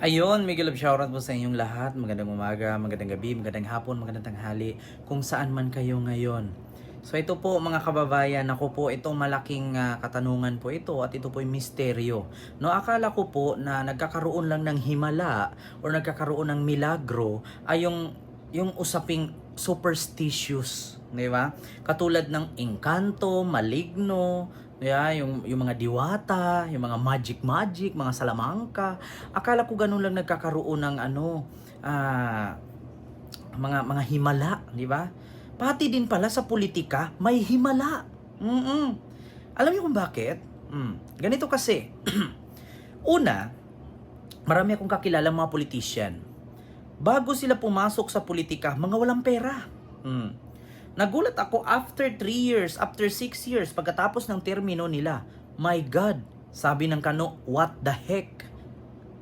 Ayun, Miguel of shoutout po sa inyong lahat. Magandang umaga, magandang gabi, magandang hapon, magandang tanghali, kung saan man kayo ngayon. So ito po mga kababayan, ako po itong malaking katanungan po ito at ito po yung misteryo. No, akala ko po na nagkakaroon lang ng himala or nagkakaroon ng milagro ay yung usaping superstitious, di ba? Katulad ng engkanto, maligno, yeah, yung mga diwata, yung mga magic, mga salamangka. Akala ko ganun lang nagkakaroon ng mga himala, di ba? Pati din pala sa politika, may himala. Alam niyo kung bakit? Ganito kasi. Una, marami akong kakilalang mga politician. Bago sila pumasok sa politika, mga walang pera. Nagulat ako after 3 years, after 6 years, pagkatapos ng termino nila. My God, sabi ng kano, what the heck?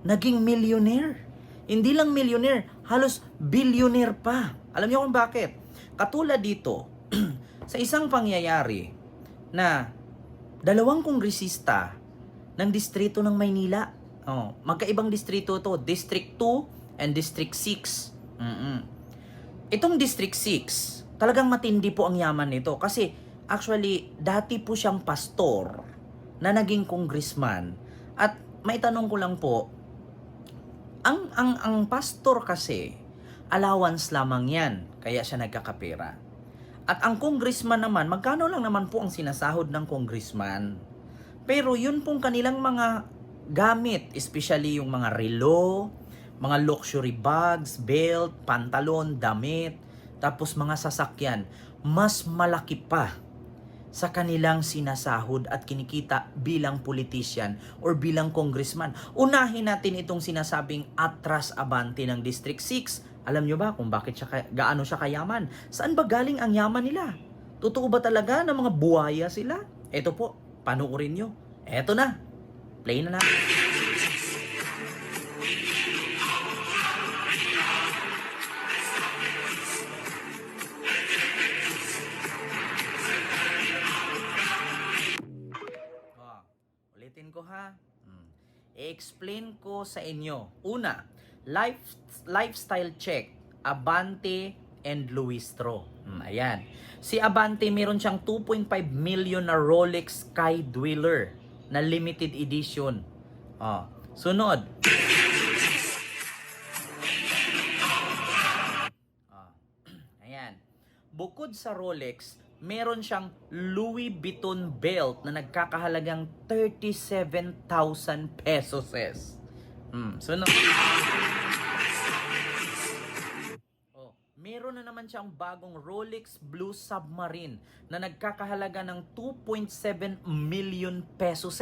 Naging millionaire. Hindi lang millionaire, halos billionaire pa. Alam niyo kung bakit? Katulad dito, sa isang pangyayari na dalawang kongresista ng distrito ng Maynila. Magkaibang distrito to, District 2 and District 6. Itong District 6, talagang matindi po ang yaman nito kasi actually dati po siyang pastor na naging congressman. At maitanong ko lang po, ang pastor kasi allowance lamang 'yan, kaya siya nagkakapera. At ang congressman naman, magkano lang naman po ang sinasahod ng congressman? Pero yun pong kanilang mga gamit, especially yung mga relo, mga luxury bags, belt, pantalon, damit, tapos mga sasakyan, mas malaki pa sa kanilang sinasahod at kinikita bilang politician or bilang congressman. Unahin natin itong sinasabing atras abante ng District 6. Alam nyo ba kung bakit gaano siya kayaman? Saan ba galing ang yaman nila? Totoo ba talaga na mga buhaya sila? Ito po, panuorin nyo. Eto na, play na natin. Ulitin ko ha. I-explain ko sa inyo. Una, lifestyle check. Abante and Luistro. Ayan. Si Abante meron siyang 2.5 million na Rolex Sky Dweller na limited edition. Sunod. Ayan. Bukod sa Rolex, meron siyang Louis Vuitton belt na nagkakahalagang 37,000 pesos. Sunod. Meron na naman siyang bagong Rolex Blue Submarine na nagkakahalaga ng 2.7 million pesos.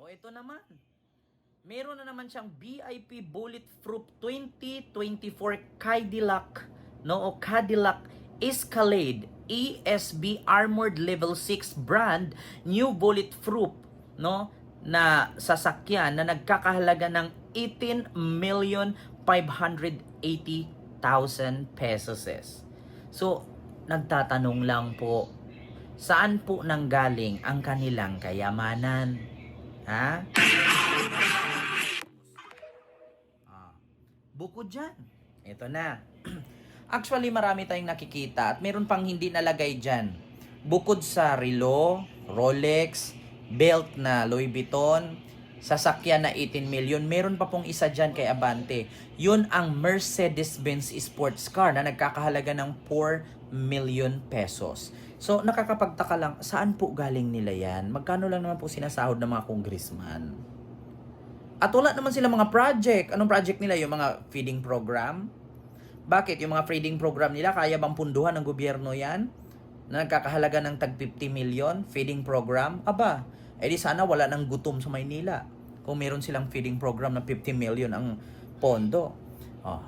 Ito naman. Meron na naman siyang VIP Bulletproof 2024 Cadillac, Cadillac Escalade ESB Armored Level 6 brand new bulletproof, na sasakyan na nagkakahalaga ng 18,580,000 pesos. So, nagtatanong lang po, saan po nanggaling ang kanilang kayamanan? Ha? Bukod dyan, ito na. Actually, marami tayong nakikita at meron pang hindi nalagay dyan. Bukod sa relo, Rolex, belt na Louis Vuitton, sasakyan na 18 million, meron pa pong isa dyan kay Abante. Yun ang Mercedes-Benz sports car na nagkakahalaga ng 4 million pesos. So, nakakapagtaka lang, saan po galing nila yan? Magkano lang naman po sinasahod ng mga congressman? At wala naman sila mga project. Anong project nila? Yung mga feeding program? Bakit? Yung mga feeding program nila, kaya bang punduhan ng gobyerno yan? Na nagkakahalaga ng tag 50 million feeding program? Aba, edi sana wala nang gutom sa Maynila kung meron silang feeding program na 50 million ang pondo.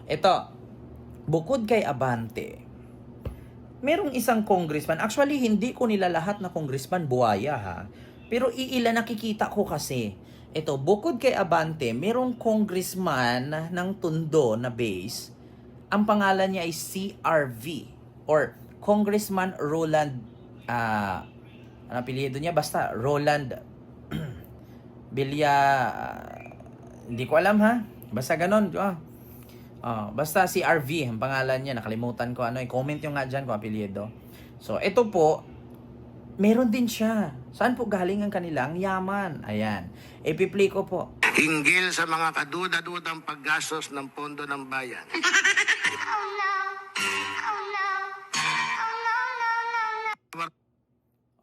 Ito, bukod kay Abante, merong isang congressman. Actually, hindi ko nila lahat na congressman buhaya ha. Pero iilan nakikita ko kasi. Ito, bukod kay Abante, merong congressman ng Tondo na base. Ang pangalan niya ay CRV or Congressman Roland, ano apelyido niya? Basta Roland Bilya, hindi ko alam ha. Basta ganon. Basta si RV, ang pangalan niya, nakalimutan ko ano, i-comment nyo nga dyan kung apelyido. So, ito po, meron din siya. Saan po galing ang kanilang yaman? Ayan. Ipi-play ko po. Hinggil sa mga kaduda-dudang paggastos ng pondo ng bayan.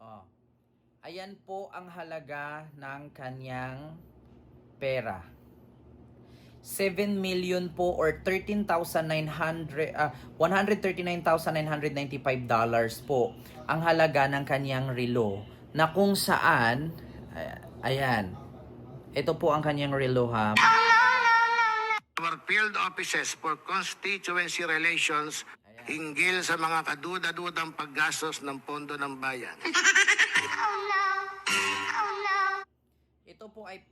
Oh. Ayan po ang halaga ng kanyang pera. 7 million po or 139,995 dollars po ang halaga ng kanyang relo na kung saan ayan, ito po ang kanyang relo ha. Our field offices for constituency relations hinggil sa mga kaduda-dudang paggastos ng pondo ng bayan. Ito po ay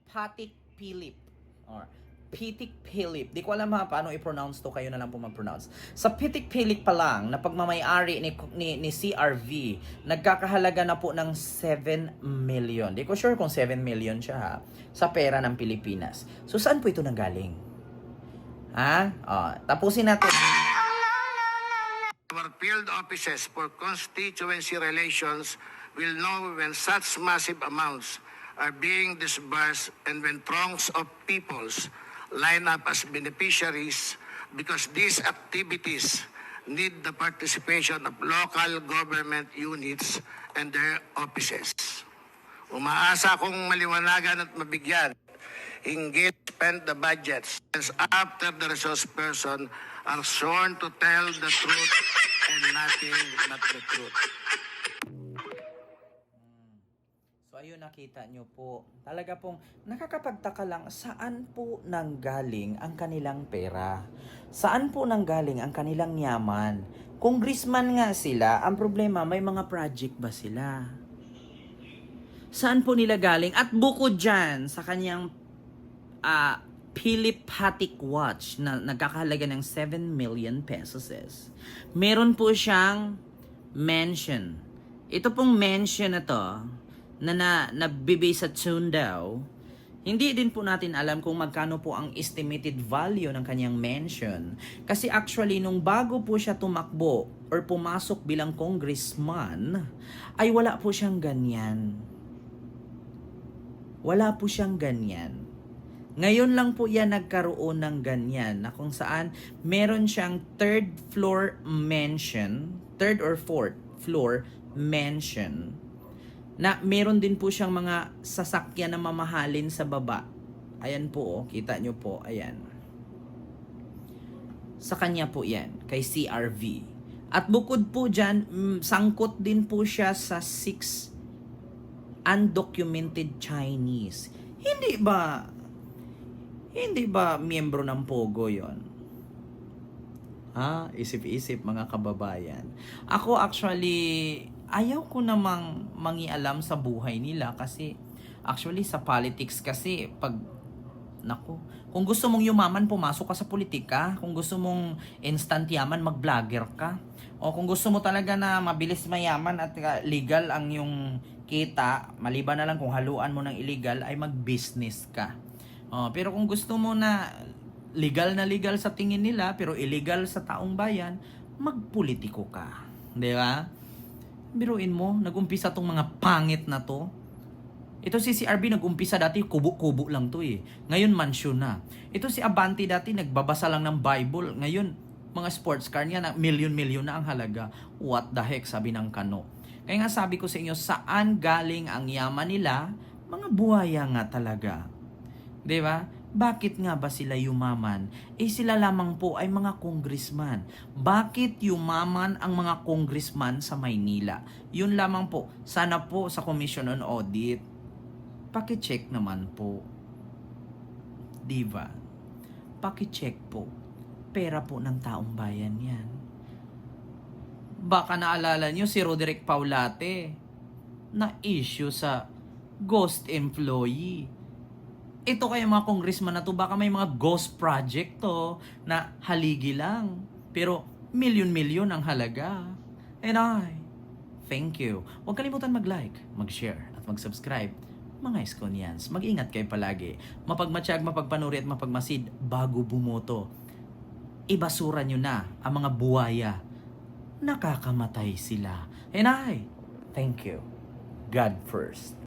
Patik Philip or Pitik Philip. Di ko alam ha paano i-pronounce to, kayo na lang po mag-pronounce. Sa Pitik Philip pa lang na pagmamay-ari ni CRV, nagkakahalaga na po ng 7 million. Di ko sure kung 7 million siya ha, sa pera ng Pilipinas. So saan po ito nanggaling? Ha? Tapusin natin. Our field offices for constituency relations will know when such massive amounts are being disbursed and when throngs of peoples line up as beneficiaries because these activities need the participation of local government units and their offices. Umaasa akong maliwanagan at mabigyan hinggil spend the budgets after the resource person are sworn to tell the truth and nothing but the truth. So ayun, nakita nyo po, talaga pong nakakapagtaka lang saan po nanggaling ang kanilang pera. Saan po nanggaling ang kanilang yaman. Congressman nga sila, ang problema may mga project ba sila? Saan po nila galing? At bukod dyan sa kanyang Philip Patik watch na nagkakahalaga ng 7 million pesos. Meron po siyang mansion. Ito pong mansion na to, na nabibay sa Tsundao, hindi din po natin alam kung magkano po ang estimated value ng kanyang mansion. Kasi actually, nung bago po siya tumakbo or pumasok bilang congressman, ay wala po siyang ganyan. Wala po siyang ganyan. Ngayon lang po yan nagkaroon ng ganyan na kung saan meron siyang third or fourth floor mansion na meron din po siyang mga sasakyan na mamahalin sa baba. Ayan po, kita nyo po, ayan. Sa kanya po yan, kay CRV. At bukod po dyan, sangkot din po siya sa 6 undocumented Chinese. Hindi ba miyembro ng Pogo yon? Isip-isip mga kababayan. Ako actually, ayaw ko namang mangialam sa buhay nila kasi actually sa politics kasi kung gusto mong yumaman, pumasok ka sa politika. Kung gusto mong instant yaman, mag-vlogger ka. O kung gusto mo talaga na mabilis mayaman at legal ang yung kita, maliban na lang kung haluan mo ng illegal, ay mag-business ka. Pero kung gusto mo na legal sa tingin nila pero illegal sa taong bayan, magpolitiko ka. Di ba? Biruin mo, nag-umpisa tong mga pangit na to. Ito si CRB nag-umpisa dati, kubo-kubo lang to eh. Ngayon mansyon na. Ito si Abante dati, nagbabasa lang ng Bible. Ngayon, mga sports car niya na milyon-milyon na ang halaga. What the heck, sabi ng Kano. Kaya nga sabi ko sa inyo, saan galing ang yaman nila? Mga buhaya nga talaga. Di ba? Bakit nga ba sila yumaman? Sila lamang po ay mga congressman. Bakit yumaman ang mga congressman sa Maynila? Yun lamang po. Sana po sa Commission on Audit, paki-check naman po. Diba? Paki-check po. Pera po ng taong bayan yan. Baka naalala nyo si Roderick Paulate na issue sa ghost employee. Ito kaya mga congressman na to, baka may mga ghost project to na haligi lang. Pero milyon-milyon ang halaga. And thank you. Huwag kalimutan mag-like, mag-share, at mag-subscribe Mga Eskonians, mag-ingat kayo palagi. Mapagmatsyag, mapagpanuri at mapagmasid bago bumoto. Ibasura nyo na ang mga buwaya. Nakakamatay sila. And I thank you. God first.